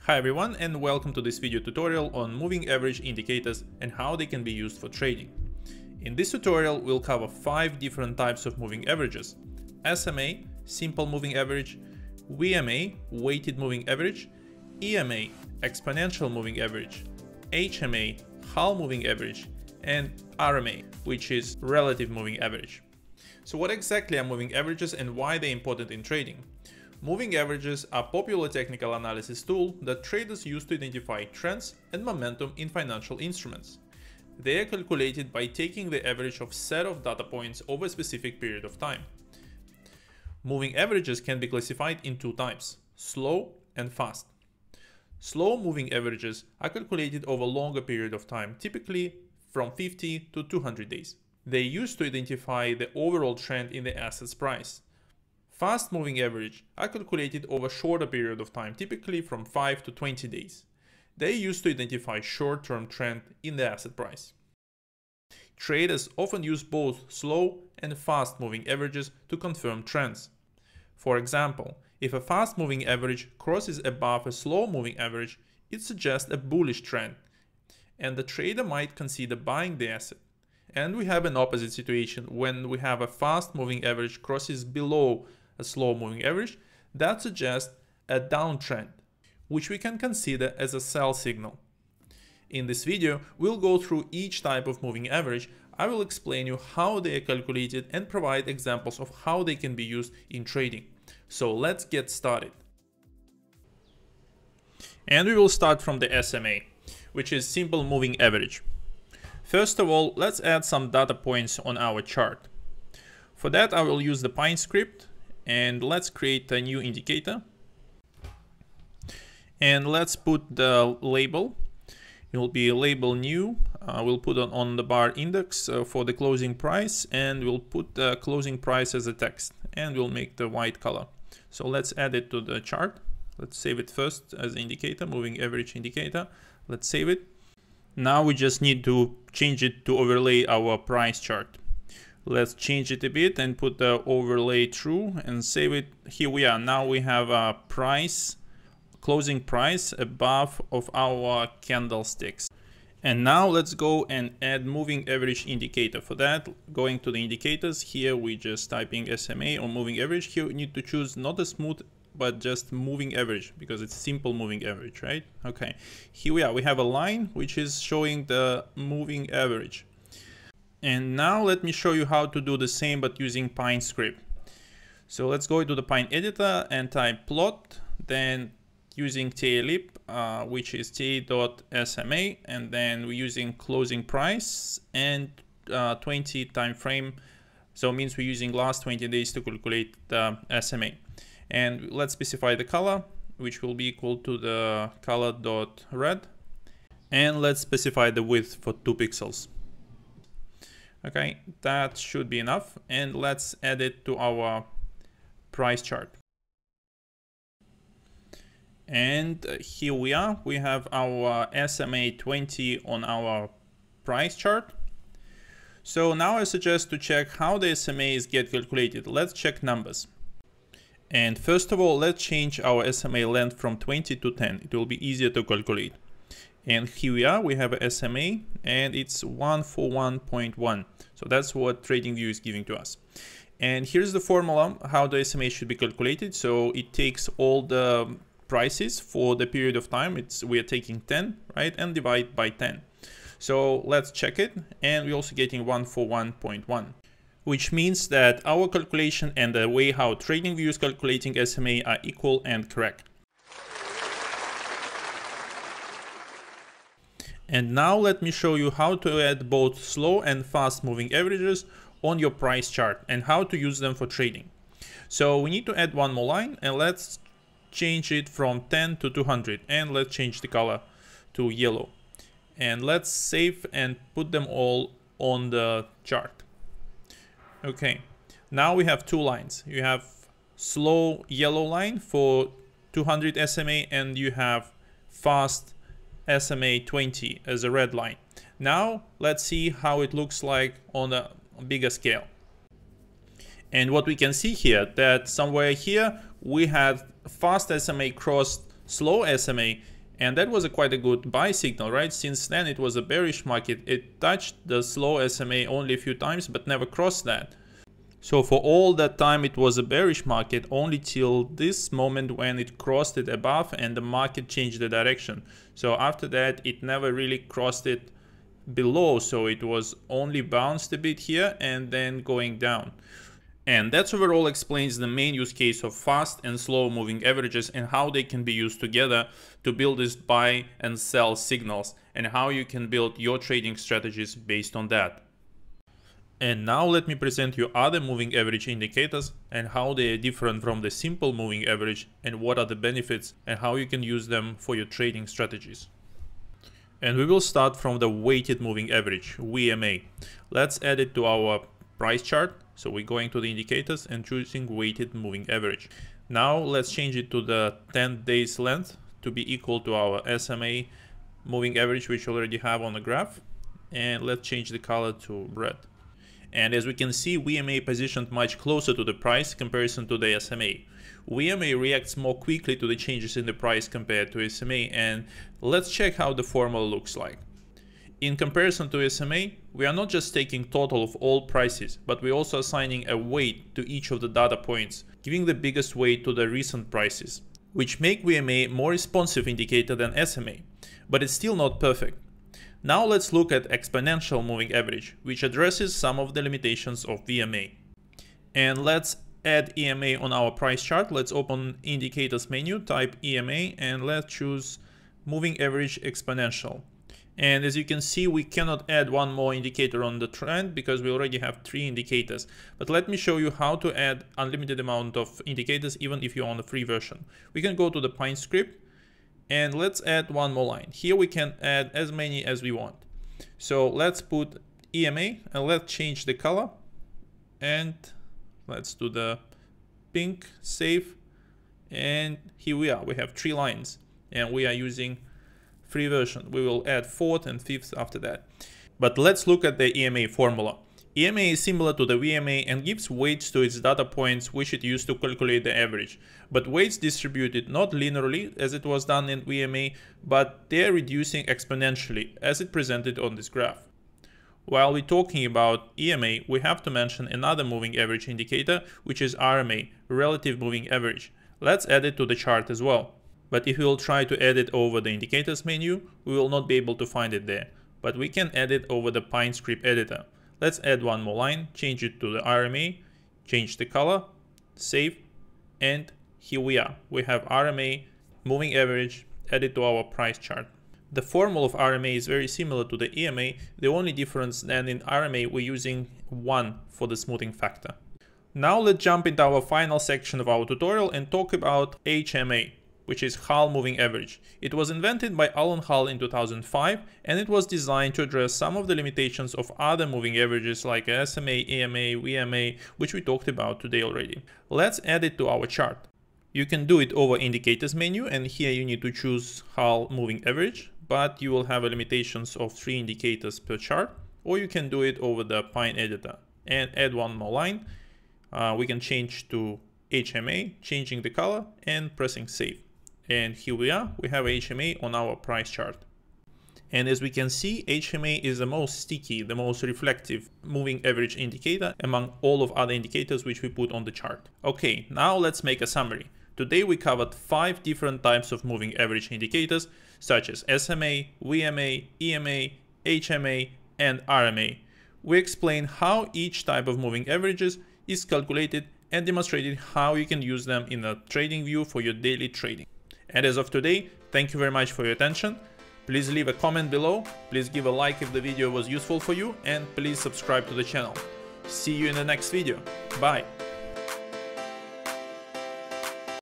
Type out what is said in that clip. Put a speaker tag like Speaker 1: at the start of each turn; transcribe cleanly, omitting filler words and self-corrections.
Speaker 1: Hi everyone, and welcome to this video tutorial on moving average indicators and how they can be used for trading. In this tutorial we'll cover 5 different types of moving averages: SMA, simple moving average; VMA, weighted moving average; EMA, exponential moving average; HMA, Hall moving average; and RMA, which is relative moving average. So what exactly are moving averages and why are they important in trading? Moving averages are a popular technical analysis tool that traders use to identify trends and momentum in financial instruments. They are calculated by taking the average of a set of data points over a specific period of time. Moving averages can be classified in 2 types: slow and fast. Slow moving averages are calculated over a longer period of time, typically from 50 to 200 days. They are used to identify the overall trend in the asset's price. Fast moving average are calculated over a shorter period of time, typically from 5 to 20 days. They are used to identify short-term trend in the asset price. Traders often use both slow and fast moving averages to confirm trends. For example, if a fast moving average crosses above a slow moving average, it suggests a bullish trend, and the trader might consider buying the asset. And we have an opposite situation when we have a fast moving average crosses below a slow moving average. That suggests a downtrend, which we can consider as a sell signal. In this video, we'll go through each type of moving average. I will explain you how they are calculated and provide examples of how they can be used in trading. So let's get started. And we will start from the SMA, which is simple moving average. First of all, let's add some data points on our chart. For that, I will use the Pine script. And let's create a new indicator. And let's put the label. It will be label new. We'll put on the bar index for the closing price, and we'll put the closing price as a text, and we'll make the white color. So let's add it to the chart. Let's save it first as indicator, moving average indicator. Let's save it. Now we just need to change it to overlay our price chart. Let's change it a bit and put the overlay true and save it. Here we are. Now we have a price, closing price above of our candlesticks. And now let's go and add moving average indicator. For that, going to the indicators, here we just typing SMA or moving average. Here we need to choose not a smooth, but just moving average, because it's simple moving average, right? Okay, here we are. We have a line which is showing the moving average. And now let me show you how to do the same but using Pine script. So let's go to the Pine editor and type plot, then using TLib, which is t.sma, and then we're using closing price and 20 time frame. So it means we're using last 20 days to calculate the SMA. And let's specify the color, which will be equal to the color.red. And let's specify the width for 2 pixels. Okay, that should be enough, and let's add it to our price chart. And here we are. We have our SMA 20 on our price chart. So now I suggest to check how the SMAs get calculated. Let's check numbers. And first of all, let's change our SMA length from 20 to 10. It will be easier to calculate. And here we are, we have a SMA and it's 141.1. So that's what TradingView is giving to us. And here's the formula how the SMA should be calculated. So it takes all the prices for the period of time. We are taking 10, right? And divide by 10. So let's check it. And we're also getting 141.1, which means that our calculation and the way how TradingView is calculating SMA are equal and correct. And now let me show you how to add both slow and fast moving averages on your price chart and how to use them for trading. So we need to add one more line, and let's change it from 10 to 200, and let's change the color to yellow. And let's save and put them all on the chart. Okay, now we have 2 lines. You have slow yellow line for 200 SMA, and you have fast SMA 20 as a red line. Now let's see how it looks like on a bigger scale. And what we can see here, that somewhere here we had fast SMA crossed slow SMA, And that was quite a good buy signal, right? Since then it was a bearish market. It touched the slow SMA only a few times, but never crossed that. So for all that time it was a bearish market, only till this moment when it crossed it above and the market changed the direction. So after that it never really crossed it below, so it was only bounced a bit here and then going down. And that overall explains the main use case of fast and slow moving averages and how they can be used together to build these buy and sell signals, and how you can build your trading strategies based on that. And now let me present you other moving average indicators and how they are different from the simple moving average, and what are the benefits and how you can use them for your trading strategies. And we will start from the weighted moving average, WMA. Let's add it to our price chart. So we're going to the indicators and choosing weighted moving average. Now let's change it to the 10 days length to be equal to our SMA moving average, which we already have on the graph. And let's change the color to red. And as we can see, WMA positioned much closer to the price comparison to the SMA. WMA reacts more quickly to the changes in the price compared to SMA, and let's check how the formula looks like. In comparison to SMA, we are not just taking total of all prices, but we're also assigning a weight to each of the data points, giving the biggest weight to the recent prices, which make WMA more responsive indicator than SMA, but it's still not perfect. Now let's look at Exponential Moving Average, which addresses some of the limitations of WMA. And let's add EMA on our price chart. Let's open Indicators menu, type EMA, and let's choose Moving Average Exponential. And as you can see, we cannot add one more indicator on the trend because we already have 3 indicators. But let me show you how to add unlimited amount of indicators even if you're on the free version. We can go to the Pine script and let's add one more line. Here we can add as many as we want. So let's put EMA and let's change the color. And let's do the pink, save. And here we are, we have 3 lines and we are using free version. We will add 4th and 5th after that. But let's look at the EMA formula. EMA is similar to the WMA and gives weights to its data points, which it used to calculate the average. But weights distributed not linearly as it was done in WMA, but they're reducing exponentially as it presented on this graph. While we're talking about EMA, we have to mention another moving average indicator, which is RMA, relative moving average. Let's add it to the chart as well. But if we will try to add it over the indicators menu, we will not be able to find it there. But we can add it over the Pine script editor. Let's add one more line, change it to the RMA, change the color, save, and here we are. We have RMA, moving average, added to our price chart. The formula of RMA is very similar to the EMA. The only difference then in RMA we're using 1 for the smoothing factor. Now let's jump into our final section of our tutorial and talk about HMA, which is Hull Moving Average. It was invented by Alan Hull in 2005, and it was designed to address some of the limitations of other moving averages like SMA, EMA, WMA, which we talked about today already. Let's add it to our chart. You can do it over Indicators menu, and here you need to choose Hull Moving Average, but you will have limitations of 3 indicators per chart, or you can do it over the Pine editor and add one more line. We can change to HMA, changing the color and pressing save. And here we are, we have HMA on our price chart. And as we can see, HMA is the most sticky, the most reflective moving average indicator among all of other indicators which we put on the chart. Okay, now let's make a summary. Today we covered 5 different types of moving average indicators such as SMA, WMA, EMA, HMA, and RMA. We explained how each type of moving averages is calculated and demonstrated how you can use them in a TradingView for your daily trading. And as of today, thank you very much for your attention. Please leave a comment below, please give a like if the video was useful for you, and please subscribe to the channel. See you in the next video. Bye!